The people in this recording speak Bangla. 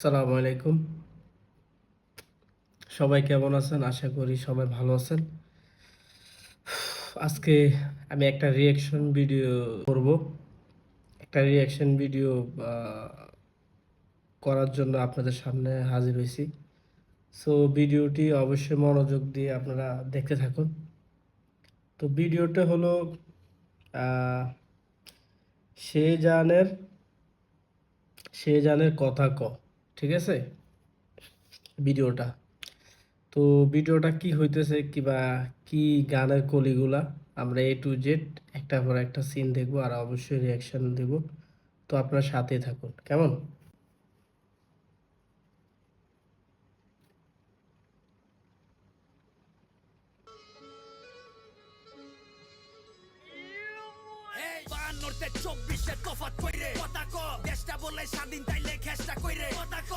আসসালামু আলাইকুম। সবাই কেমন আছেন? আশা করি সবাই ভালো আছেন। আজকে আমি একটা রিঅ্যাকশন ভিডিও করব। একটা রিঅ্যাকশন ভিডিও আ করার জন্য আপনাদের সামনে হাজির হইছি। সো ভিডিওটি অবশ্যই মনোযোগ দিয়ে আপনারা দেখতে থাকুন। তো ভিডিওটা হলো আ সে জানের সে জানের কথা ক। ঠিক আছে? ভিডিওটা। তো ভিডিওটা কি হইতেছে কিবা কি গানের কলিগুলা আমরা A to Z একটার পর একটা সিন দেখবো আর অবশ্যই রিঅ্যাকশন দেব। তো আপনারা সাথেই থাকুন। কেমন? এই 52 তে 24 তফাৎ কইরে কথা ক দেশটা বলে স্বাধীন তাইলে খেসটা কইরে কথা ক